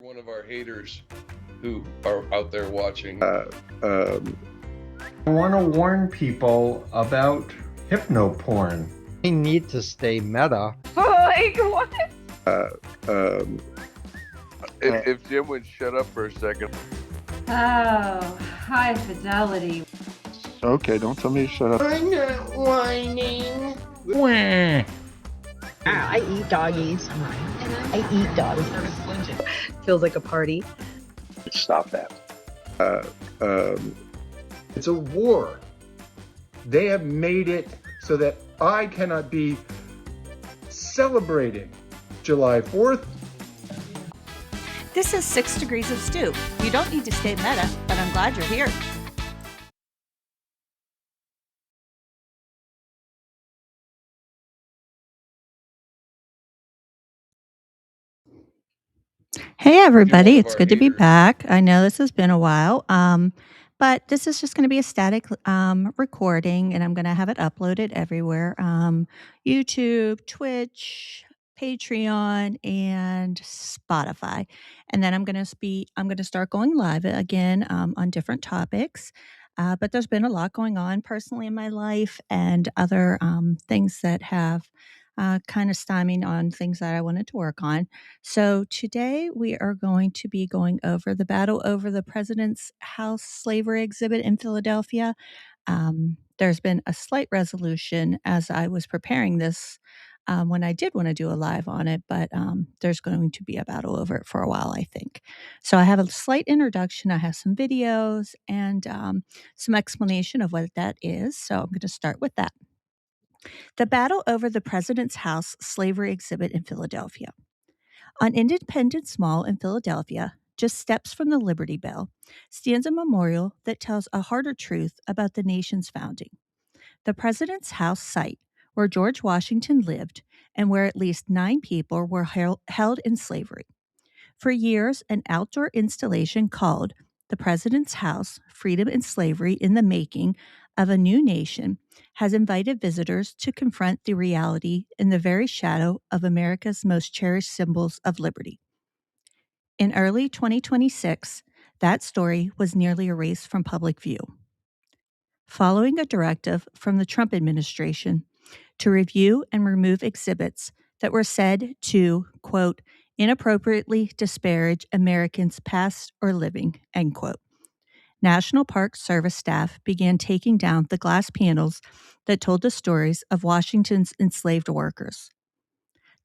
One of our haters who are out there watching. I want to warn people about hypnoporn. We need to stay meta. Like, what? If Jim would shut up for a second. Oh, high fidelity. Okay, don't tell me to shut up. I'm not whining. I eat doggies. I eat doggies. Feels like a party. Stop that. It's a war. They have made it so that I cannot be celebrating July 4th. This is 6 Degrees of Stew. You don't need to stay meta, but I'm glad you're here. Hey everybody, it's good to be back. I know this has been a while, but this is just going to be a static recording, and I'm going to have it uploaded everywhere: YouTube, Twitch, Patreon, and Spotify. And then I'm going to start going live again on different topics. But there's been a lot going on personally in my life, and other things that have kind of stymied on things that I wanted to work on. So today we are going to be going over the battle over the President's House slavery exhibit in Philadelphia. There's been a slight resolution as I was preparing this when I did want to do a live on it, but there's going to be a battle over it for a while, I think. So I have a slight introduction. I have some videos and some explanation of what that is. So I'm going to start with that. The battle over the President's House slavery exhibit in Philadelphia. On Independence Mall in Philadelphia, just steps from the Liberty Bell, stands a memorial that tells a harder truth about the nation's founding. The President's House site, where George Washington lived and where at least 9 people were held in slavery. For years, an outdoor installation called The President's House, Freedom and Slavery in the Making of a New Nation has invited visitors to confront the reality in the very shadow of America's most cherished symbols of liberty. In early 2026, that story was nearly erased from public view. Following a directive from the Trump administration to review and remove exhibits that were said to, quote, inappropriately disparage Americans past or living, end quote, National Park Service staff began taking down the glass panels that told the stories of Washington's enslaved workers.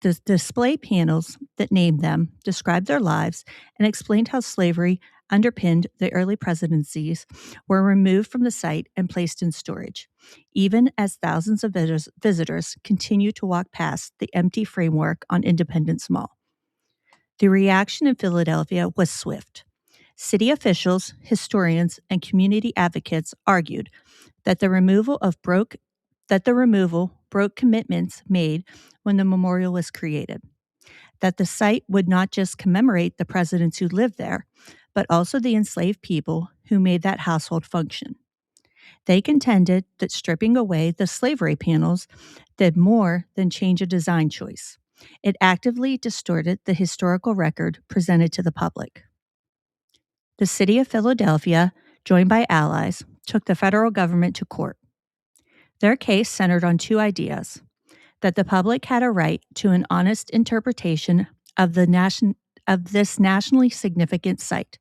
The display panels that named them described their lives and explained how slavery underpinned the early presidencies were removed from the site and placed in storage, even as thousands of visitors continue to walk past the empty framework on Independence Mall. The reaction in Philadelphia was swift. City officials, historians, and community advocates argued that the removal broke commitments made when the memorial was created, that the site would not just commemorate the presidents who lived there, but also the enslaved people who made that household function. They contended that stripping away the slavery panels did more than change a design choice. It actively distorted the historical record presented to the public. The city of Philadelphia, joined by allies, took the federal government to court. Their case centered on 2 ideas: that the public had a right to an honest interpretation of this nationally significant site,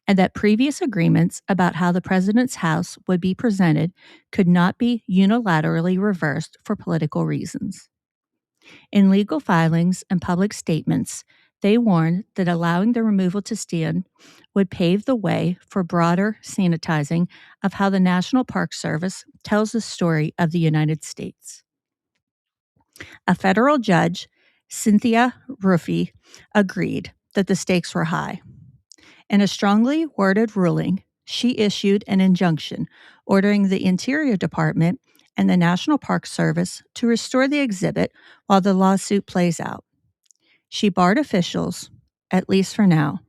and that previous agreements about how the president's house would be presented could not be unilaterally reversed for political reasons. In legal filings and public statements, they warned that allowing the removal to stand would pave the way for broader sanitizing of how the National Park Service tells the story of the United States. A federal judge, Cynthia Ruffey, agreed that the stakes were high. In a strongly worded ruling, she issued an injunction ordering the Interior Department and the National Park Service to restore the exhibit while the lawsuit plays out. She barred officials, at least for now,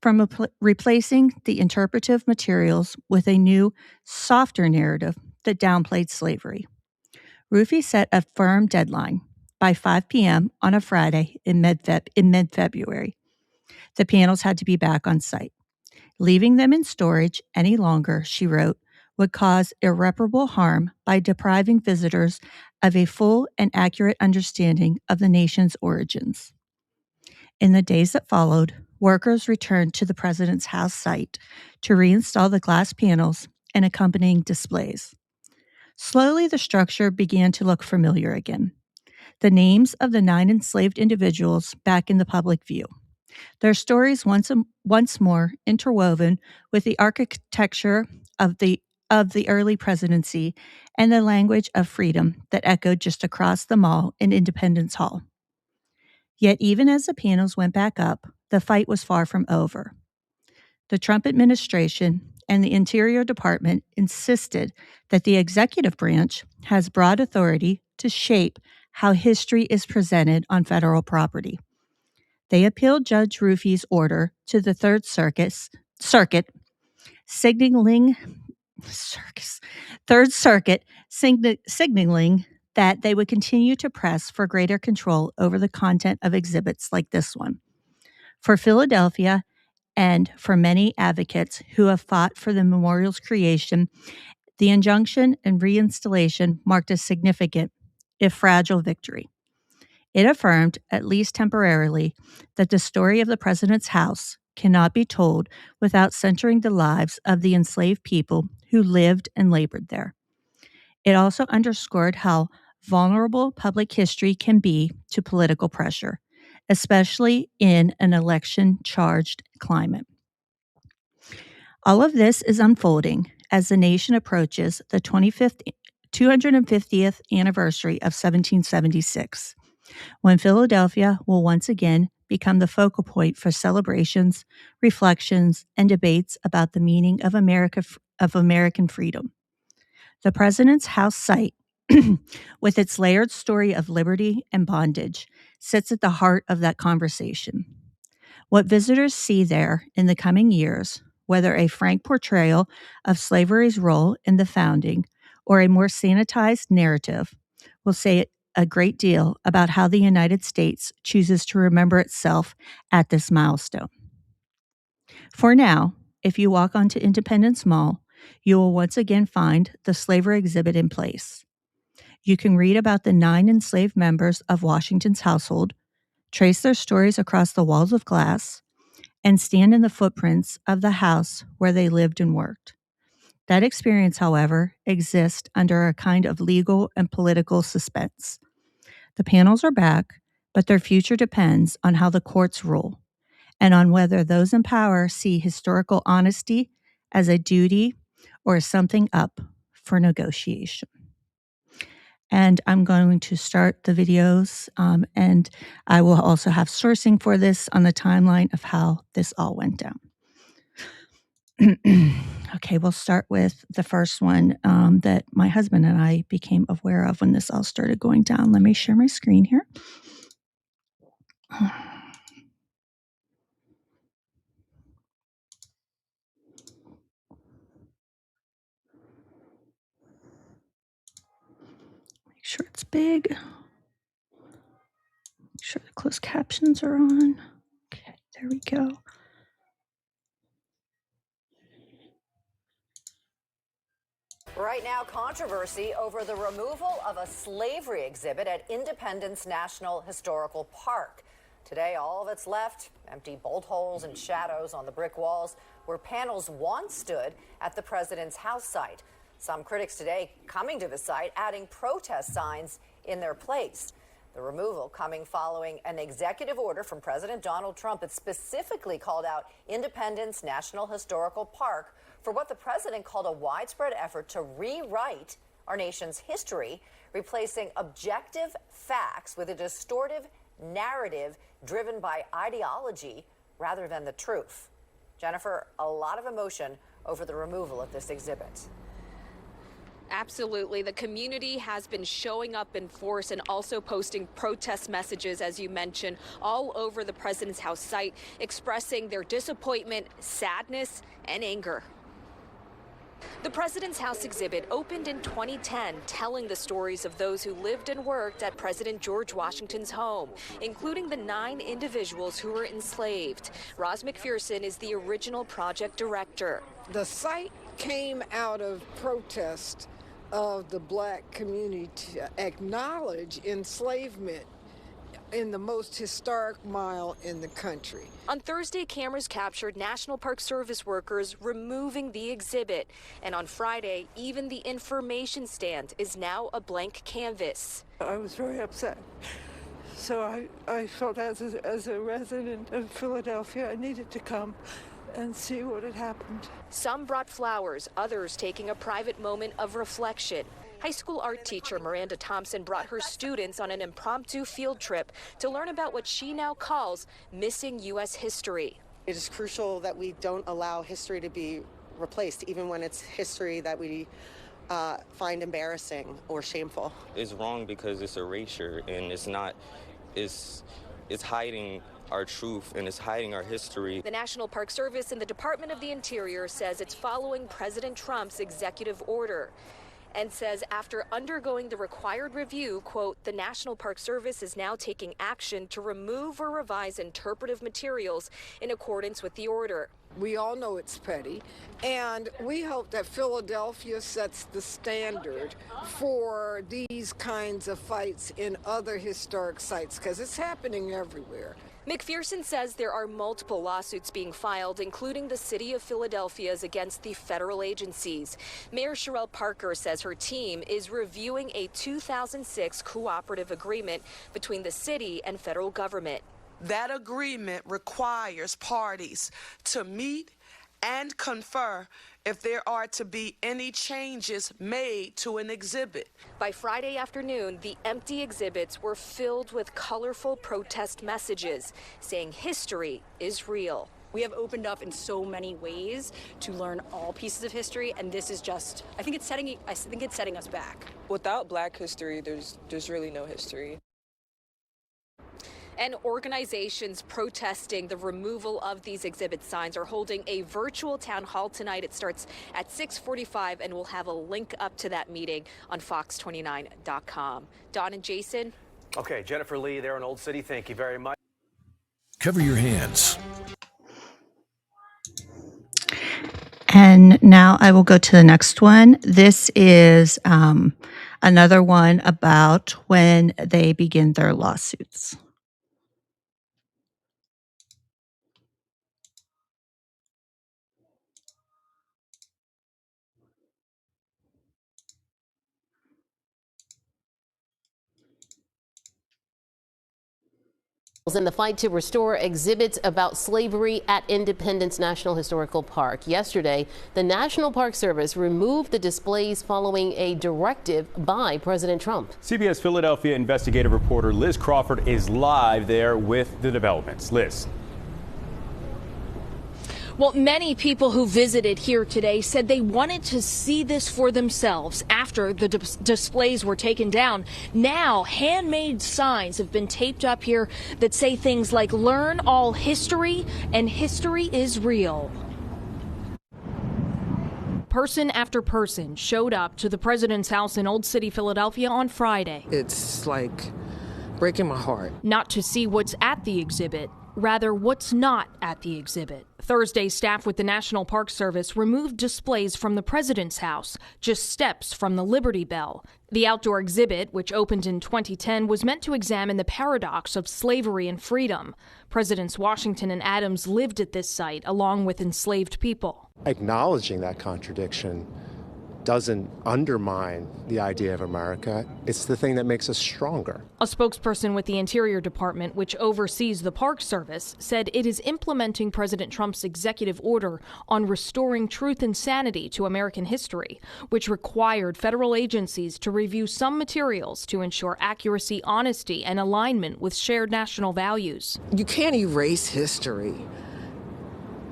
from replacing the interpretive materials with a new, softer narrative that downplayed slavery. Ruffey set a firm deadline by 5 p.m. on a Friday in mid-February. The panels had to be back on site. Leaving them in storage any longer, she wrote, would cause irreparable harm by depriving visitors of a full and accurate understanding of the nation's origins. In the days that followed, workers returned to the president's house site to reinstall the glass panels and accompanying displays. Slowly, the structure began to look familiar again. The names of the 9 enslaved individuals back in the public view. Their stories once more interwoven with the architecture of the early presidency and the language of freedom that echoed just across the mall in Independence Hall. Yet even as the panels went back up, the fight was far from over. The Trump administration and the Interior Department insisted that the executive branch has broad authority to shape how history is presented on federal property. They appealed Judge Rufe's order to the Third Circuit, signaling that they would continue to press for greater control over the content of exhibits like this one. For Philadelphia and for many advocates who have fought for the memorial's creation, the injunction and reinstallation marked a significant, if fragile, victory. It affirmed, at least temporarily, that the story of the president's house cannot be told without centering the lives of the enslaved people who lived and labored there. It also underscored how vulnerable public history can be to political pressure, especially in an election-charged climate. All of this is unfolding as the nation approaches the 250th anniversary of 1776, when Philadelphia will once again become the focal point for celebrations, reflections, and debates about the meaning of American freedom. The president's house site, with its layered story of liberty and bondage, sits at the heart of that conversation. What visitors see there in the coming years, whether a frank portrayal of slavery's role in the founding or a more sanitized narrative, will say a great deal about how the United States chooses to remember itself at this milestone. For now, if you walk onto Independence Mall, you will once again find the slavery exhibit in place. You can read about the 9 enslaved members of Washington's household, trace their stories across the walls of glass, and stand in the footprints of the house where they lived and worked. That experience, however, exists under a kind of legal and political suspense. The panels are back, but their future depends on how the courts rule and on whether those in power see historical honesty as a duty or something up for negotiation. And I'm going to start the videos, and I will also have sourcing for this on the timeline of how this all went down. Okay, we'll start with the first one that my husband and I became aware of when this all started going down. Let me share my screen here. Make sure it's big. Make sure the closed captions are on. Okay, there we go. Right now, controversy over the removal of a slavery exhibit at Independence National Historical Park. Today, all that's left, empty bolt holes and shadows on the brick walls where panels once stood at the president's house site. Some critics today coming to the site, adding protest signs in their place. The removal coming following an executive order from President Donald Trump that specifically called out Independence National Historical Park for what the president called a widespread effort to rewrite our nation's history, replacing objective facts with a distortive narrative driven by ideology rather than the truth. Jennifer, a lot of emotion over the removal of this exhibit. Absolutely. The community has been showing up in force and also posting protest messages, as you mentioned, all over the president's house site, expressing their disappointment, sadness, and anger. The President's House exhibit opened in 2010, telling the stories of those who lived and worked at President George Washington's home, including the 9 individuals who were enslaved. Roz McPherson is the original project director. The site came out of protest of the black community to acknowledge enslavement in the most historic mile in the country. On Thursday, cameras captured National Park Service workers removing the exhibit. And on Friday, even the information stand is now a blank canvas. I was very upset. So I felt as a resident of Philadelphia, I needed to come and see what had happened. Some brought flowers, others taking a private moment of reflection. High school art teacher Miranda Thompson brought her students on an impromptu field trip to learn about what she now calls missing U.S. history. It is crucial that we don't allow history to be replaced, even when it's history that we find embarrassing or shameful. It's wrong because it's erasure, and it's hiding our truth, and it's hiding our history. The National Park Service and the Department of the Interior says it's following President Trump's executive order, and says after undergoing the required review, quote, the National Park Service is now taking action to remove or revise interpretive materials in accordance with the order. We all know it's petty, and we hope that Philadelphia sets the standard for these kinds of fights in other historic sites, because it's happening everywhere. McPherson says there are multiple lawsuits being filed, including the city of Philadelphia's against the federal agencies. Mayor Sherelle Parker says her team is reviewing a 2006 cooperative agreement between the city and federal government. That agreement requires parties to meet and confer if there are to be any changes made to an exhibit. By Friday afternoon, the empty exhibits were filled with colorful protest messages saying history is real. We have opened up in so many ways to learn all pieces of history, and this is just, I think it's setting us back. Without Black history, there's really no history. And organizations protesting the removal of these exhibit signs are holding a virtual town hall tonight. It starts at 6:45, and we'll have a link up to that meeting on fox29.com. Don and Jason. Okay, Jennifer Lee there in Old City, thank you very much. Cover your hands. And now I will go to the next one. This is another one about when they begin their lawsuits. In the fight to restore exhibits about slavery at Independence National Historical Park. Yesterday, the National Park Service removed the displays following a directive by President Trump. CBS Philadelphia investigative reporter Liz Crawford is live there with the developments. Liz. Well, many people who visited here today said they wanted to see this for themselves after the displays were taken down. Now, handmade signs have been taped up here that say things like "Learn all history" and "History is real." Person after person showed up to the president's house in Old City, Philadelphia on Friday. It's like breaking my heart. Not to see what's at the exhibit, rather what's not at the exhibit. Thursday, staff with the National Park Service removed displays from the president's house, just steps from the Liberty Bell. The outdoor exhibit, which opened in 2010, was meant to examine the paradox of slavery and freedom. Presidents Washington and Adams lived at this site along with enslaved people. Acknowledging that contradiction doesn't undermine the idea of America. It's the thing that makes us stronger. A spokesperson with the Interior Department, which oversees the Park Service, said it is implementing President Trump's executive order on restoring truth and sanity to American history, which required federal agencies to review some materials to ensure accuracy, honesty, and alignment with shared national values. You can't erase history.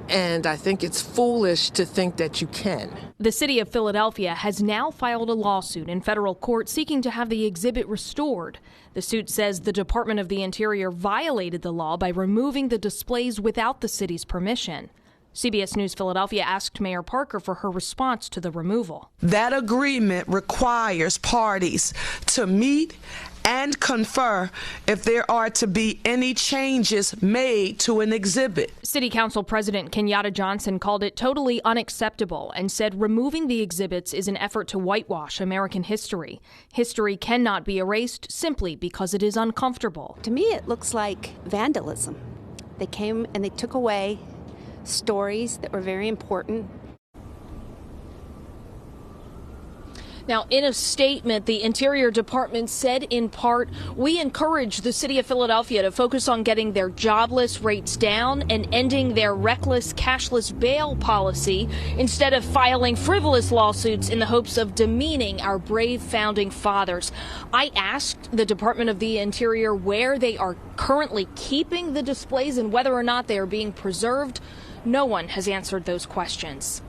And I think it's foolish to think that you can. The city of Philadelphia has now filed a lawsuit in federal court seeking to have the exhibit restored. The suit says the Department of the Interior violated the law by removing the displays without the city's permission. CBS News Philadelphia asked Mayor Parker for her response to the removal. That agreement requires parties to meet and confer if there are to be any changes made to an exhibit. City Council President Kenyatta Johnson called it totally unacceptable and said removing the exhibits is an effort to whitewash American history. History cannot be erased simply because it is uncomfortable. To me, it looks like vandalism. They came and they took away stories that were very important. Now, in a statement, the Interior Department said in part, we encourage the city of Philadelphia to focus on getting their jobless rates down and ending their reckless cashless bail policy instead of filing frivolous lawsuits in the hopes of demeaning our brave founding fathers. I asked the Department of the Interior where they are currently keeping the displays and whether or not they are being preserved. No one has answered those questions.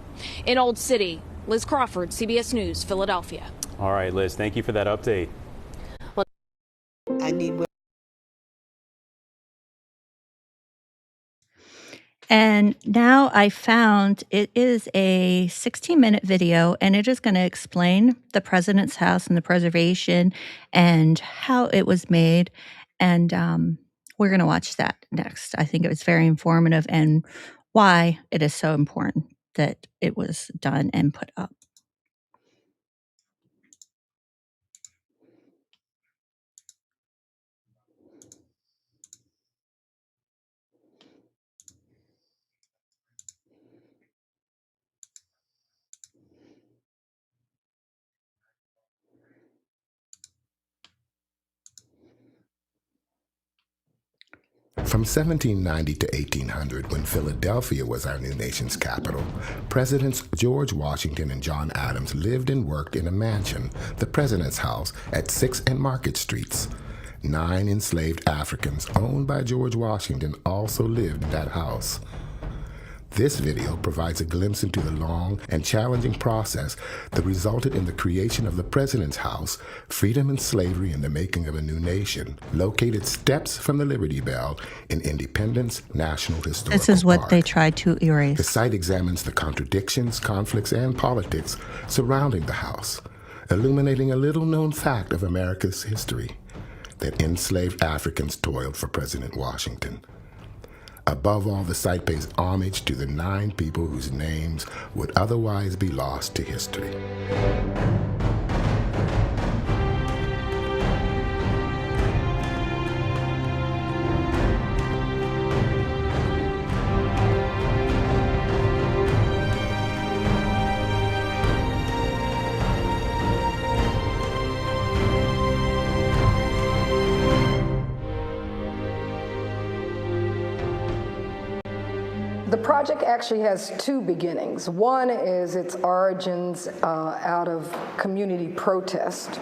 In Old City, Liz Crawford, CBS News, Philadelphia. All right, Liz, thank you for that update. I need. And now I found it is a 16-minute video, and it is going to explain the president's house and the preservation and how it was made. And we're going to watch that next. I think it was very informative and why it is so important that it was done and put up. From 1790 to 1800, when Philadelphia was our new nation's capital, Presidents George Washington and John Adams lived and worked in a mansion, the President's House, at 6th and Market Streets. 9 enslaved Africans owned by George Washington also lived in that house. This video provides a glimpse into the long and challenging process that resulted in the creation of the President's House, Freedom and Slavery and the Making of a New Nation, located steps from the Liberty Bell in Independence National Historical Park. This is what they tried to erase. The site examines the contradictions, conflicts, and politics surrounding the house, illuminating a little-known fact of America's history, that enslaved Africans toiled for President Washington. Above all, the site pays homage to the 9 people whose names would otherwise be lost to history. The project actually has 2 beginnings. One is its origins out of community protest,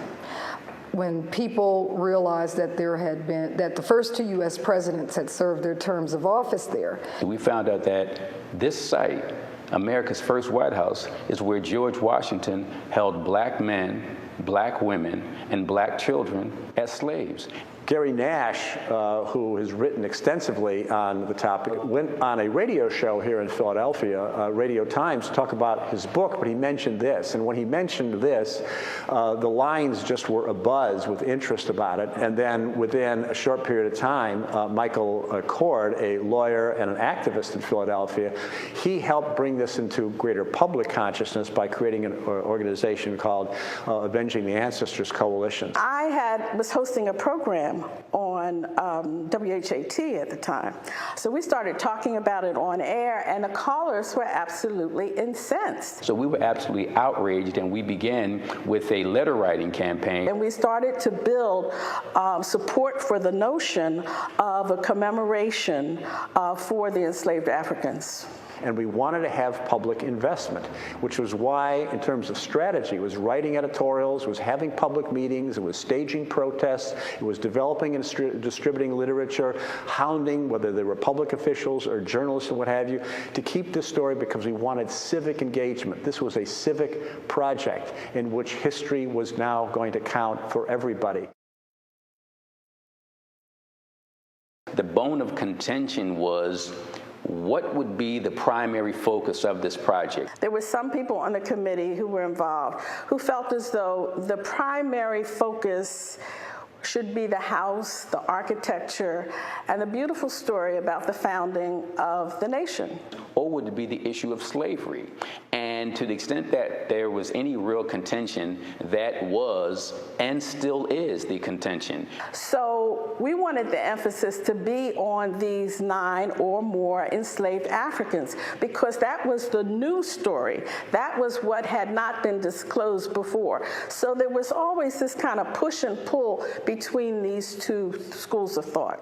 when people realized that that the first 2 U.S. presidents had served their terms of office there. We found out that this site, America's first White House, is where George Washington held black men, black women, and black children as slaves. Gary Nash, who has written extensively on the topic, went on a radio show here in Philadelphia, Radio Times, to talk about his book, but he mentioned this. And when he mentioned this, the lines just were abuzz with interest about it. And then within a short period of time, Michael Cord, a lawyer and an activist in Philadelphia, he helped bring this into greater public consciousness by creating an organization called Avenging the Ancestors Coalition. I was hosting a program on WHAT at the time. So we started talking about it on air, and the callers were absolutely incensed. So we were absolutely outraged, and we began with a letter writing campaign. And we started to build support for the notion of a commemoration for the enslaved Africans. And we wanted to have public investment, which was why, in terms of strategy, it was writing editorials, it was having public meetings, it was staging protests, it was developing and distributing literature, hounding, whether they were public officials or journalists and what have you, to keep this story, because we wanted civic engagement. This was a civic project in which history was now going to count for everybody. The bone of contention was what would be the primary focus of this project? There were some people on the committee who were involved who felt as though the primary focus should be the house, the architecture, and the beautiful story about the founding of the nation. Or would it be the issue of slavery? And to the extent that there was any real contention, that was and still is the contention. So we wanted the emphasis to be on these 9 or more enslaved Africans, because that was the new story. That was what had not been disclosed before. So there was always this kind of push and pull between these two schools of thought.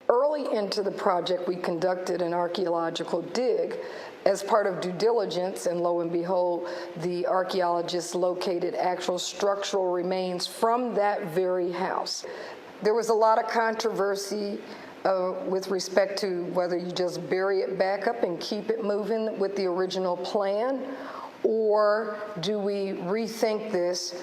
Early into the project, we conducted an archaeological dig as part of due diligence, and lo and behold, the archaeologists located actual structural remains from that very house. There was a lot of controversy with respect to whether you just bury it back up and keep it moving with the original plan, or do we rethink this,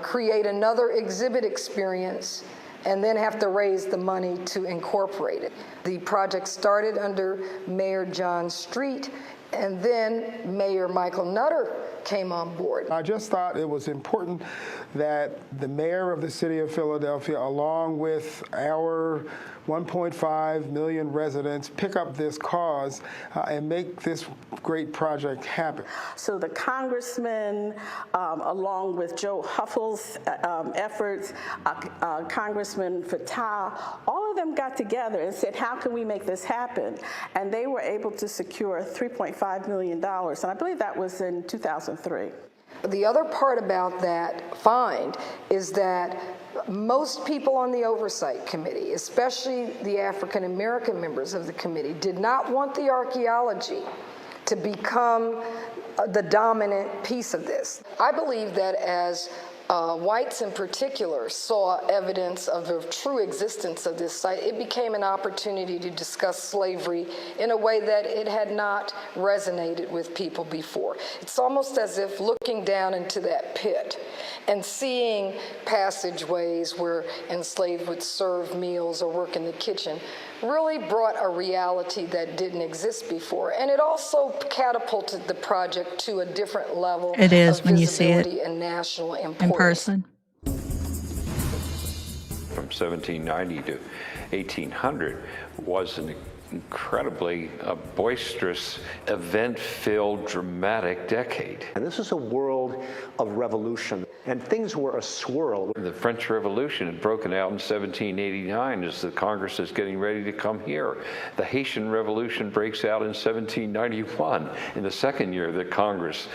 create another exhibit experience, and then have to raise the money to incorporate it. The project started under Mayor John Street, and then Mayor Michael Nutter came on board. I just thought it was important that the mayor of the city of Philadelphia, along with our 1.5 million residents, pick up this cause and make this great project happen. So the congressman, along with Joe Huffle's efforts, Congressman Fattah, all of them got together and said, how can we make this happen? And they were able to secure $3.5 million, and I believe that was in 2003. The other part about that find is that most people on the Oversight Committee, especially the African American members of the committee, did not want the archaeology to become the dominant piece of this. I believe that as whites in particular saw evidence of the true existence of this site, it became an opportunity to discuss slavery in a way that it had not resonated with people before. It's almost as if looking down into that pit and seeing passageways where enslaved would serve meals or work in the kitchen really brought a reality that didn't exist before. And it also catapulted the project to a different level It is of when you see it visibility and national importance. in person. From 1790 to 1800 was an incredibly boisterous, event-filled, dramatic decade. And this is a world of revolution, and things were a swirl. The French Revolution had broken out in 1789 as the Congress is getting ready to come here. The Haitian Revolution breaks out in 1791, in the second year that Congress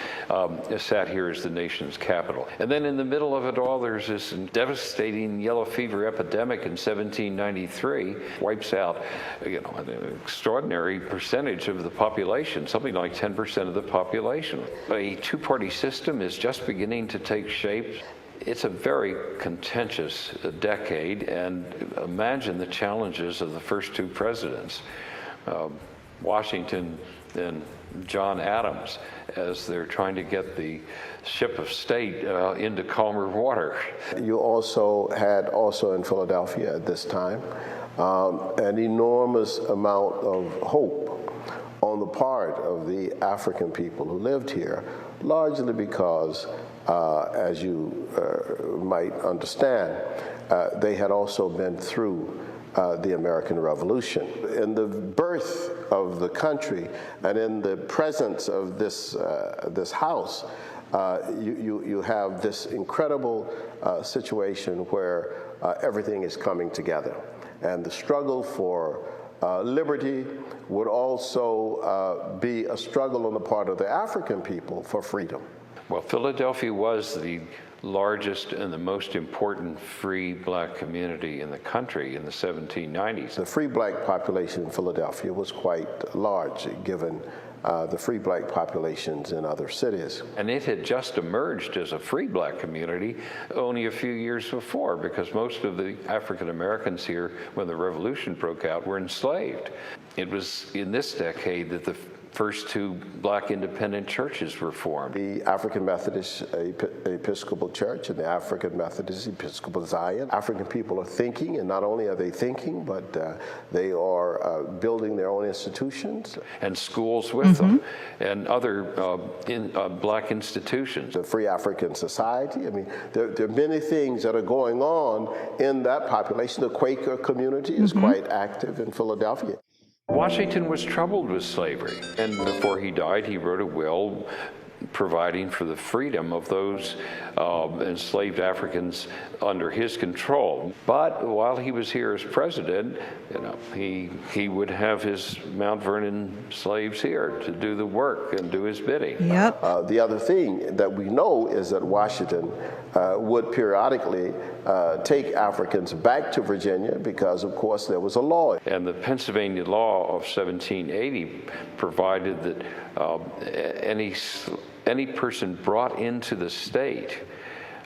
sat here as the nation's capital. And then in the middle of it all, there's this devastating yellow fever epidemic in 1793, wipes out, an extraordinary percentage of the population, something like 10% of the population. A two-party system is just beginning to take shape. It's a very contentious decade, and imagine the challenges of the first two presidents, Washington and John Adams, as they're trying to get the ship of state into calmer water. You also had in Philadelphia at this time an enormous amount of hope on the part of the African people who lived here, largely because, as you might understand, they had also been through the American Revolution. In the birth of the country and in the presence of this house, you have this incredible situation where everything is coming together. And the struggle for liberty would also be a struggle on the part of the African people for freedom. Well, Philadelphia was the largest and the most important free black community in the country in the 1790s. The free black population in Philadelphia was quite large, given the free black populations in other cities. And it had just emerged as a free black community only a few years before, because most of the African Americans here, when the revolution broke out, were enslaved. It was in this decade that the first two black independent churches were formed. The African Methodist Episcopal Church and the African Methodist Episcopal Zion. African people are thinking, and not only are they thinking, but they are building their own institutions. And schools with them, and other black institutions. The Free African Society. I mean, there are many things that are going on in that population. The Quaker community is quite active in Philadelphia. Washington was troubled with slavery, and before he died, he wrote a will providing for the freedom of those enslaved Africans under his control. But while he was here as president, he would have his Mount Vernon slaves here to do the work and do his bidding. Yep. The other thing that we know is that Washington would periodically take Africans back to Virginia because, of course, there was a law. And the Pennsylvania law of 1780 provided that any person brought into the state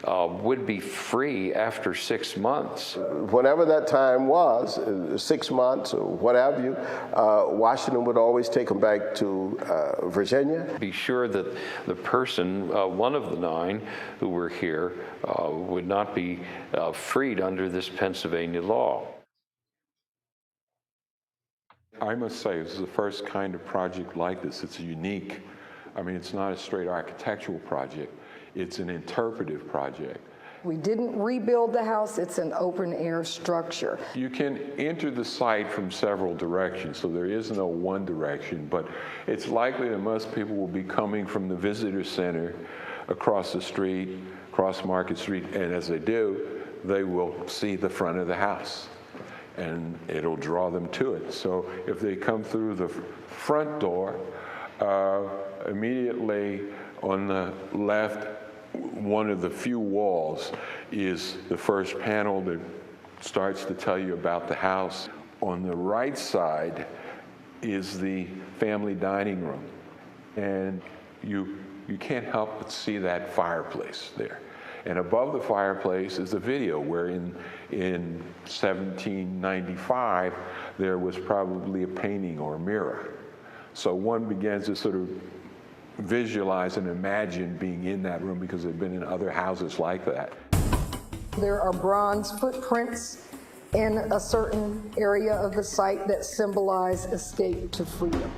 would be free after 6 months. Whenever that time was, 6 months or what have you, Washington would always take them back to Virginia. Be sure that the person, one of the 9 who were here, would not be freed under this Pennsylvania law. I must say, this is the first kind of project like this. It's unique. I mean, it's not a straight architectural project. It's an interpretive project. We didn't rebuild the house. It's an open-air structure. You can enter the site from several directions, so there is no one direction, but it's likely that most people will be coming from the visitor center across the street, across Market Street, and as they do, they will see the front of the house, and it'll draw them to it. So if they come through the front door, immediately on the left, one of the few walls is the first panel that starts to tell you about the house. On the right side is the family dining room, and you can't help but see that fireplace there. And above the fireplace is a video where in 1795 there was probably a painting or a mirror. So one begins to sort of visualize and imagine being in that room because they've been in other houses like that. There are bronze footprints in a certain area of the site that symbolize escape to freedom.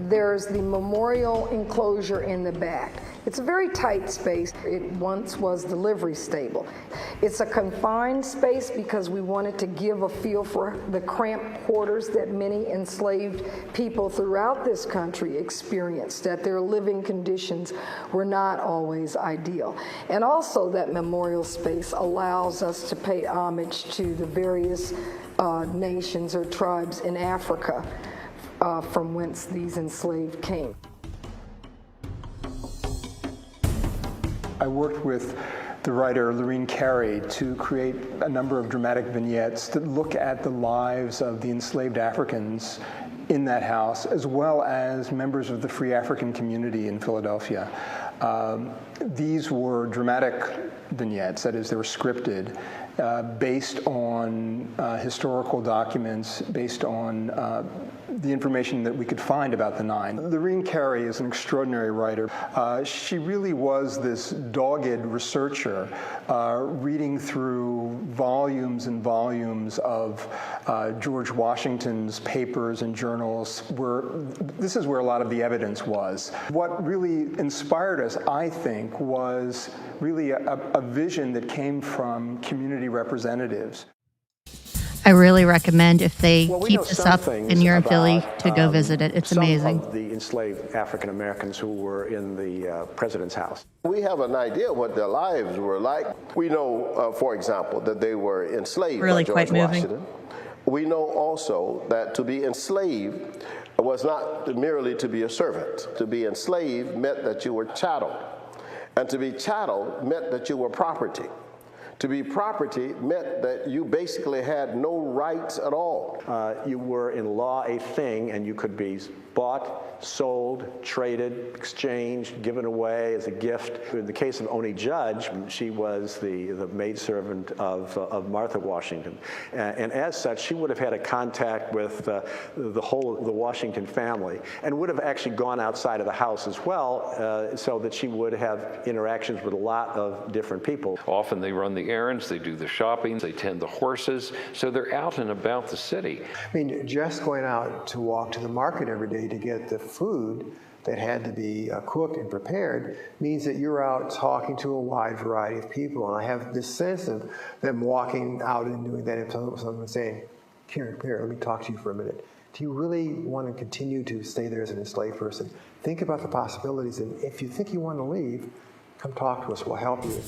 There's the memorial enclosure in the back. It's a very tight space. It once was the livery stable. It's a confined space because we wanted to give a feel for the cramped quarters that many enslaved people throughout this country experienced, that their living conditions were not always ideal. And also that memorial space allows us to pay homage to the various nations or tribes in Africa from whence these enslaved came. I worked with the writer Lorene Cary to create a number of dramatic vignettes that look at the lives of the enslaved Africans in that house, as well as members of the Free African community in Philadelphia. These were dramatic vignettes, that is, they were scripted, based on historical documents, based on the information that we could find about the 9. Lorene Cary is an extraordinary writer. She really was this dogged researcher, reading through volumes and volumes of George Washington's papers and journals. This is where a lot of the evidence was. What really inspired us, I think, was really a vision that came from community representatives. I really recommend if they keep this up and you're in Philly to go visit it. It's amazing. Some of the enslaved African Americans who were in the president's house. We have an idea what their lives were like. We know, for example, that they were enslaved by George Washington. We know also that to be enslaved was not merely to be a servant. To be enslaved meant that you were chattel. And to be chattel meant that you were property. To be property meant that you basically had no rights at all. You were in law a thing, and you could be bought, sold, traded, exchanged, given away as a gift. In the case of Oni Judge, she was the maidservant of Martha Washington. And as such, she would have had a contact with the Washington family and would have actually gone outside of the house as well, so that she would have interactions with a lot of different people. Often they run the errands, they do the shopping, they tend the horses, so they're out and about the city. I mean, just going out to walk to the market every day to get the food that had to be cooked and prepared means that you're out talking to a wide variety of people. And I have this sense of them walking out and doing that, and someone saying, here, let me talk to you for a minute. Do you really want to continue to stay there as an enslaved person? Think about the possibilities, and if you think you want to leave, come talk to us, we'll help you.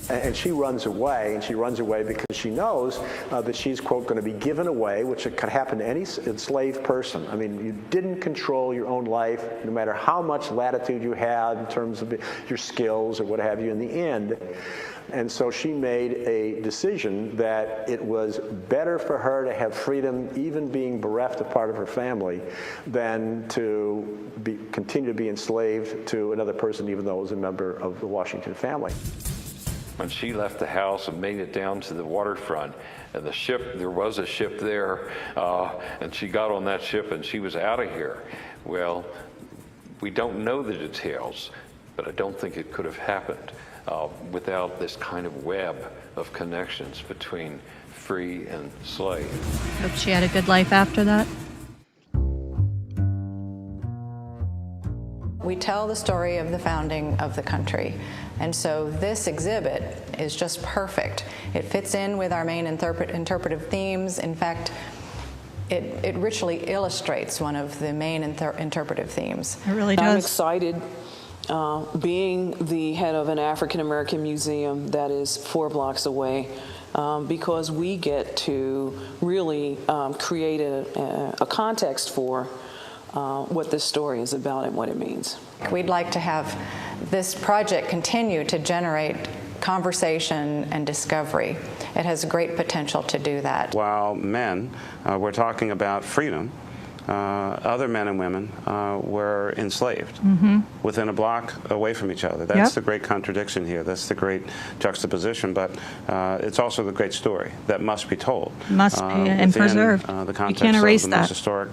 And she runs away, and she runs away because she knows that she's, quote, going to be given away, which could happen to any enslaved person. I mean, you didn't control your own life, no matter how much latitude you had in terms of your skills or what have you in the end. And so she made a decision that it was better for her to have freedom, even being bereft of part of her family, than to continue to be enslaved to another person, even though it was a member of the Washington family. When she left the house and made it down to the waterfront, and there was a ship there, and she got on that ship and she was out of here. Well, we don't know the details, but I don't think it could have happened without this kind of web of connections between free and slave. Hope she had a good life after that. We tell the story of the founding of the country. And so this exhibit is just perfect. It fits in with our main interpretive themes. In fact, it richly illustrates one of the main interpretive themes. It really does. I'm excited being the head of an African American museum that is 4 blocks away, because we get to really create a context for what this story is about and what it means. We'd like to have this project continue to generate conversation and discovery. It has great potential to do that. While men were talking about freedom, other men and women were enslaved within a block away from each other. That's the great contradiction here. That's the great juxtaposition, but it's also the great story that must be told. Must be and preserved. The context you can't erase of the that. most historic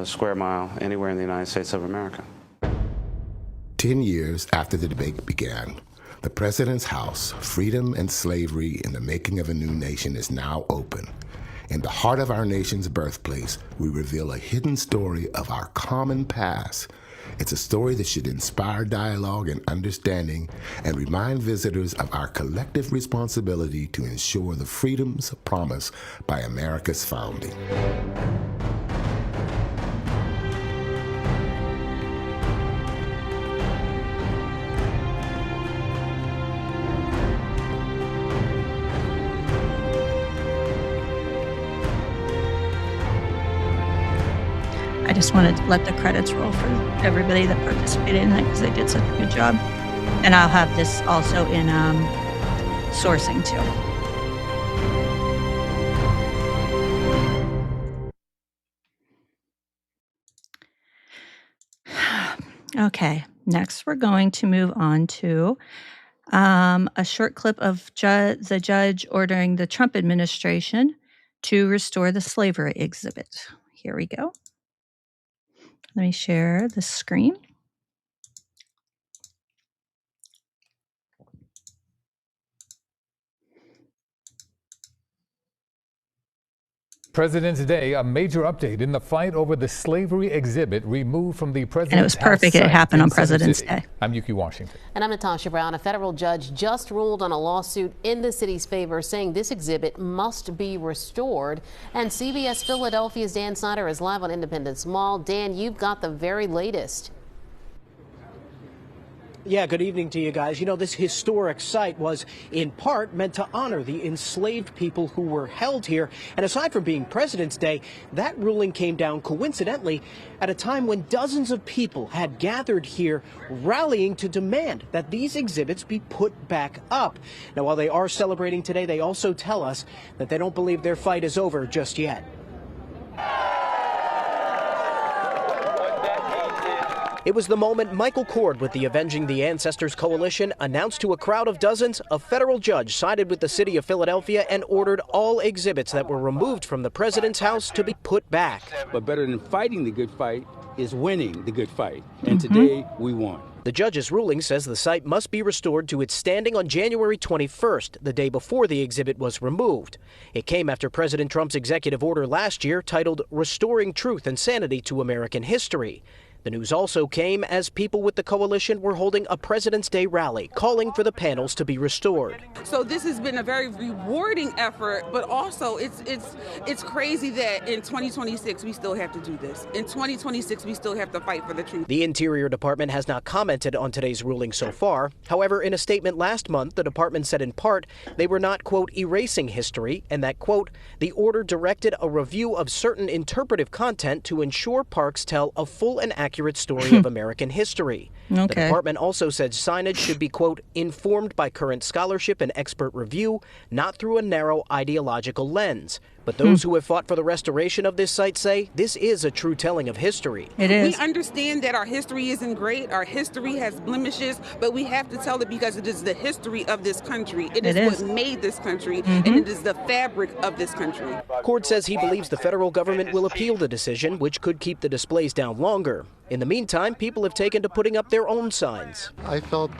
square mile anywhere in the United States of America. 10 years after the debate began, the President's House, Freedom and Slavery in the Making of a New Nation, is now open. In the heart of our nation's birthplace, we reveal a hidden story of our common past. It's a story that should inspire dialogue and understanding and remind visitors of our collective responsibility to ensure the freedoms promised by America's founding. I just wanted to let the credits roll for everybody that participated in that because they did such a good job. And I'll have this also in sourcing too. Okay, next we're going to move on to a short clip of the judge ordering the Trump administration to restore the slavery exhibit. Here we go. Let me share the screen. President's Day, a major update in the fight over the slavery exhibit removed from the President's And it was perfect. It happened on President's Day. I'm Yuki Washington. And I'm Natasha Brown. A federal judge just ruled on a lawsuit in the city's favor, saying this exhibit must be restored. And CBS Philadelphia's Dan Snyder is live on Independence Mall. Dan, you've got the very latest. Yeah, good evening to you guys. You know, this historic site was in part meant to honor the enslaved people who were held here. And aside from being President's Day, that ruling came down coincidentally at a time when dozens of people had gathered here rallying to demand that these exhibits be put back up. Now, while they are celebrating today, they also tell us that they don't believe their fight is over just yet. It was the moment Michael Cord with the Avenging the Ancestors Coalition announced to a crowd of dozens a federal judge sided with the city of Philadelphia and ordered all exhibits that were removed from the president's house to be put back. But better than fighting the good fight is winning the good fight. And today we won. The judge's ruling says the site must be restored to its standing on January 21st, the day before the exhibit was removed. It came after President Trump's executive order last year titled Restoring Truth and Sanity to American History. The news also came as people with the coalition were holding a President's Day rally, calling for the panels to be restored. So this has been a very rewarding effort, but also it's crazy that in 2026 we still have to do this. In 2026 we still have to fight for the truth. The Interior Department has not commented on today's ruling so far. However, in a statement last month, the department said in part they were not, quote, erasing history, and that, quote, the order directed a review of certain interpretive content to ensure parks tell a full and accurate story of American history. The department also said signage should be, quote, informed by current scholarship and expert review, not through a narrow ideological lens. But those who have fought for the restoration of this site say this is a true telling of history. It is. We understand that our history isn't great. Our history has blemishes, but we have to tell it because it is the history of this country. It is what made this country, and it is the fabric of this country. Cord says he believes the federal government will appeal the decision, which could keep the displays down longer. In the meantime, people have taken to putting up their own signs. I felt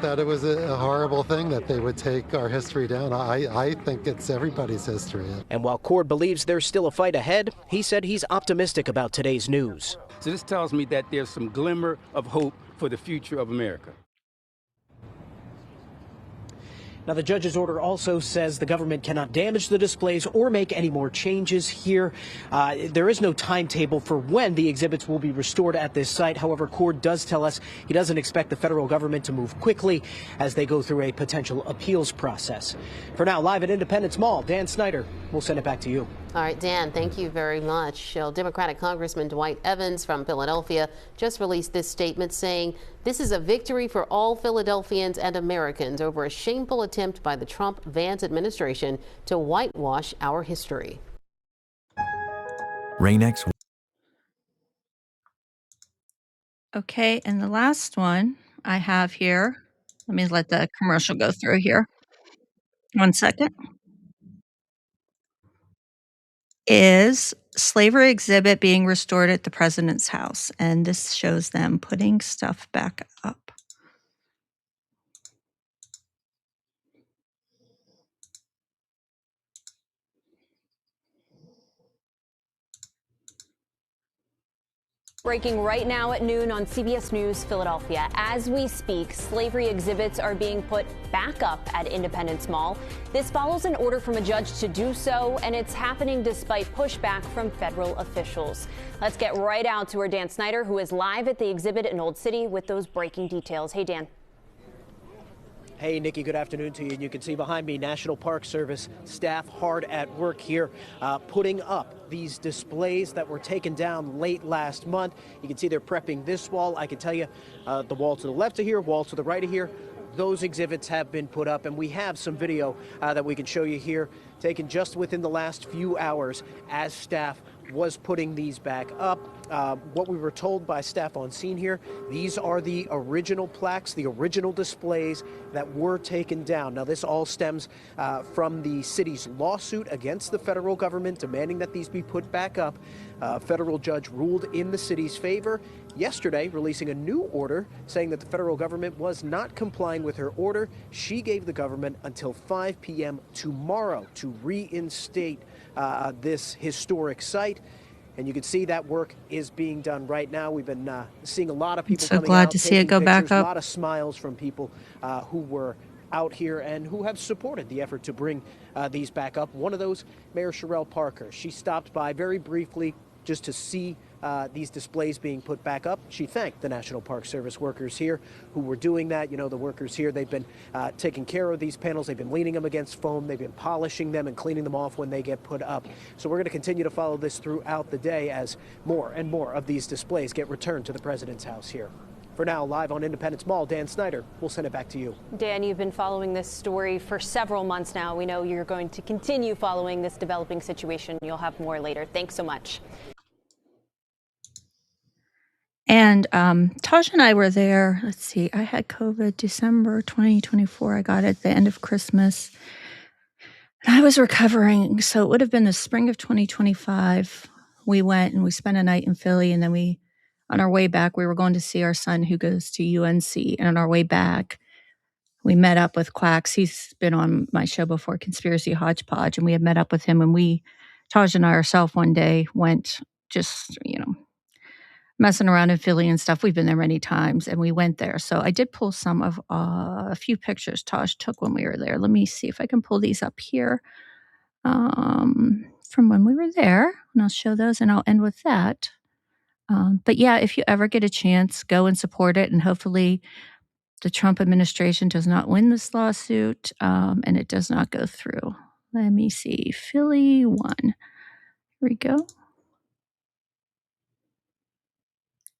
that it was a horrible thing that they would take our history down. I think it's everybody's history. And while Cord believes there's still a fight ahead, he said he's optimistic about today's news. So this tells me that there's some glimmer of hope for the future of America. Now, the judge's order also says the government cannot damage the displays or make any more changes here. There is no timetable for when the exhibits will be restored at this site. However, Cord does tell us he doesn't expect the federal government to move quickly as they go through a potential appeals process. For now, live at Independence Mall, Dan Snyder, we'll send it back to you. All right, Dan, thank you very much. Democratic Congressman Dwight Evans from Philadelphia just released this statement saying this is a victory for all Philadelphians and Americans over a shameful attempt by the Trump-Vance administration to whitewash our history. Rain-X. Okay, and the last one I have here, let me let the commercial go through here. 1 second. Is slavery exhibit being restored at the president's house, and this shows them putting stuff back up. Breaking right now at noon on CBS News Philadelphia. As we speak, slavery exhibits are being put back up at Independence Mall. This follows an order from a judge to do so, and it's happening despite pushback from federal officials. Let's get right out to our Dan Snyder, who is live at the exhibit in Old City with those breaking details. Hey, Dan. Hey, Nikki, good afternoon to you. And you can see behind me, National Park Service staff hard at work here, putting up these displays that were taken down late last month. You can see they're prepping this wall. I can tell you the wall to the left of here, wall to the right of here, those exhibits have been put up, and we have some video that we can show you here, taken just within the last few hours as staff was putting these back up. What we were told by staff on scene here, these are the original plaques, the original displays that were taken down. Now, this all stems from the city's lawsuit against the federal government demanding that these be put back up. A federal judge ruled in the city's favor yesterday, releasing a new order saying that the federal government was not complying with her order. She gave the government until 5 p.m. tomorrow to reinstate this historic site. And you can see that work is being done right now. We've been seeing a lot of people coming out, glad to see it go back pictures, up. a lot of smiles from people who were out here and who have supported the effort to bring these back up. One of those, Mayor Sherelle Parker. She stopped by very briefly just to see these displays being put back up. She thanked the National Park Service workers here who were doing that. You know, the workers here, they've been taking care of these panels. They've been leaning them against foam. They've been polishing them and cleaning them off when they get put up. So we're going to continue to follow this throughout the day as more and more of these displays get returned to the president's house here. For now, live on Independence Mall, Dan Snyder, we'll send it back to you. Dan, you've been following this story for several months now. We know you're going to continue following this developing situation. You'll have more later. Thanks so much. And Taj and I were there. Let's see, I had COVID December 2024. I got it at the end of Christmas. And I was recovering. So it would have been the spring of 2025. We went and we spent a night in Philly. And then on our way back, we were going to see our son who goes to UNC. And on our way back, we met up with Quacks. He's been on my show before, Conspiracy Hodgepodge. And we had met up with him. And Taj and I ourselves one day went just, messing around in Philly and stuff. We've been there many times and we went there. So I did pull some of a few pictures Taj took when we were there. Let me see if I can pull these up here from when we were there. And I'll show those and I'll end with that. But yeah, if you ever get a chance, go and support it. And hopefully the Trump administration does not win this lawsuit and it does not go through. Let me see. Philly 1. Here we go.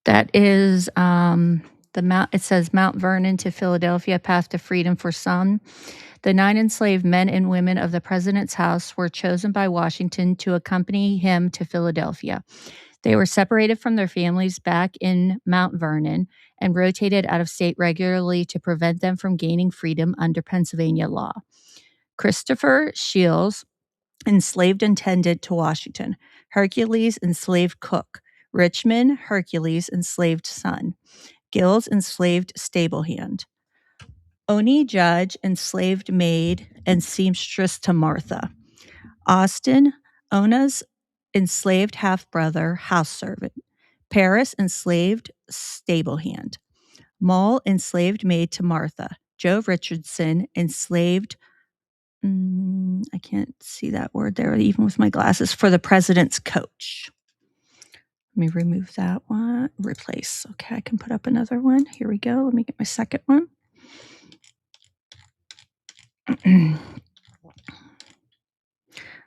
That is it says Mount Vernon to Philadelphia, Path to Freedom for Some. The 9 enslaved men and women of the president's house were chosen by Washington to accompany him to Philadelphia. They were separated from their families back in Mount Vernon and rotated out of state regularly to prevent them from gaining freedom under Pennsylvania law. Christopher Shields, enslaved attendant to Washington. Hercules, enslaved cook. Richmond, Hercules, enslaved son. Gills, enslaved stable hand. Oni Judge, enslaved maid and seamstress to Martha. Austin, Ona's enslaved half-brother, house servant. Paris, enslaved stable hand. Mull, enslaved maid to Martha. Joe Richardson, enslaved, I can't see that word there even with my glasses, for the president's coach. Let me remove that one. Replace. Okay, I can put up another one. Here we go. Let me get my second one.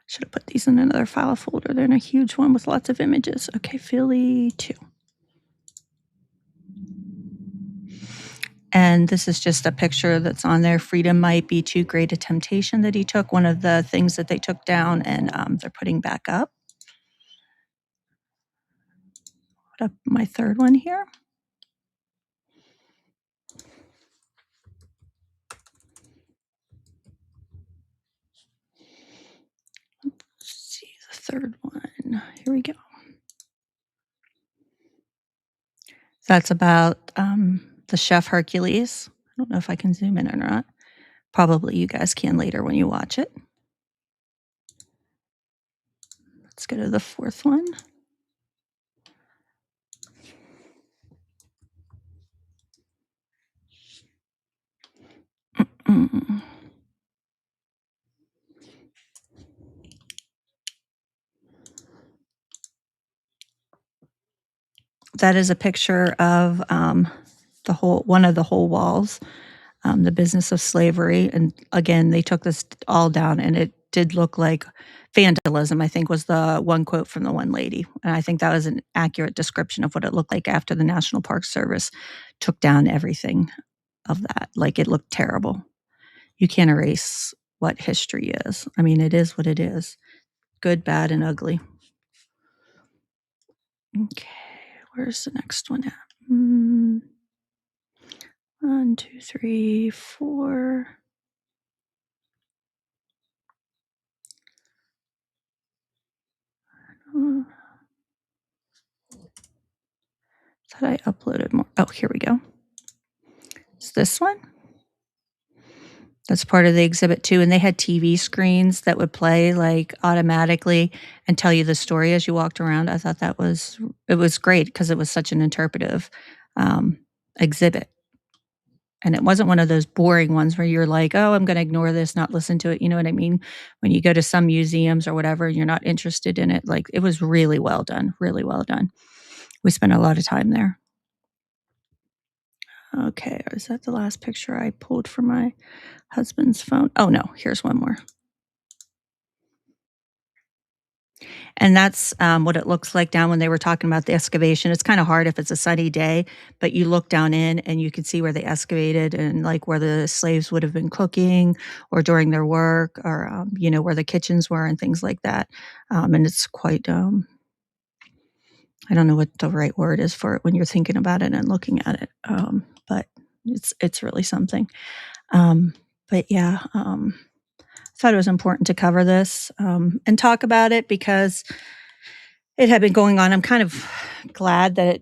Should have put these in another file folder. They're in a huge one with lots of images. Okay, Philly 2. And this is just a picture that's on there. Freedom might be too great a temptation that he took. One of the things that they took down and they're putting back up. Put up my third one here. Let's see the third one. Here we go. That's about the chef Hercules. I don't know if I can zoom in or not. Probably you guys can later when you watch it. Let's go to the fourth one. That is a picture of one of the whole walls, the business of slavery. And again, they took this all down and it did look like vandalism, I think was the one quote from the one lady. And I think that was an accurate description of what it looked like after the National Park Service took down everything of that. Like it looked terrible. You can't erase what history is. I mean, it is what it is. Good, bad, and ugly. Okay, where's the next one at? 1, 2, 3, 4. Thought I uploaded more. Oh, here we go. It's this one. That's part of the exhibit too. And they had TV screens that would play like automatically and tell you the story as you walked around. I thought it was great because it was such an interpretive exhibit. And it wasn't one of those boring ones where you're like, oh, I'm going to ignore this, not listen to it. You know what I mean? When you go to some museums or whatever, you're not interested in it. Like it was really well done, really well done. we spent a lot of time there. Okay, is that the last picture I pulled from my husband's phone? Oh no, here's one more. And that's what it looks like down when they were talking about the excavation. It's kind of hard if it's a sunny day, but you look down in and you can see where they excavated and like where the slaves would have been cooking or during their work or, you know, where the kitchens were and things like that. And it's quite, I don't know what the right word is for it when you're thinking about it and looking at it. But it's really something. But yeah, I thought it was important to cover this and talk about it because it had been going on. I'm kind of glad that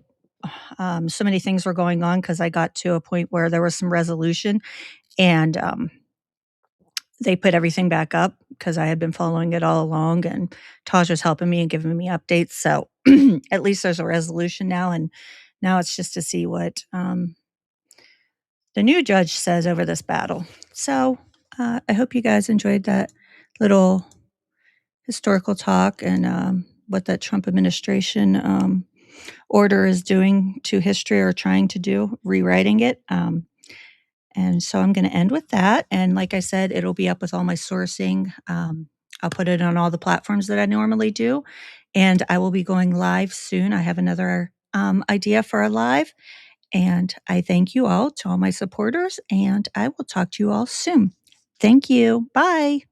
so many things were going on because I got to a point where there was some resolution and they put everything back up because I had been following it all along and Taj was helping me and giving me updates. So at least there's a resolution now. And now it's just to see what the new judge says over this battle. So I hope you guys enjoyed that little historical talk and what the Trump administration order is doing to history or trying to do, rewriting it. And so I'm going to end with that. And like I said, it'll be up with all my sourcing. I'll put it on all the platforms that I normally do. And I will be going live soon. I have another idea for a live. And I thank you all, to all my supporters, and I will talk to you all soon. Thank you. Bye.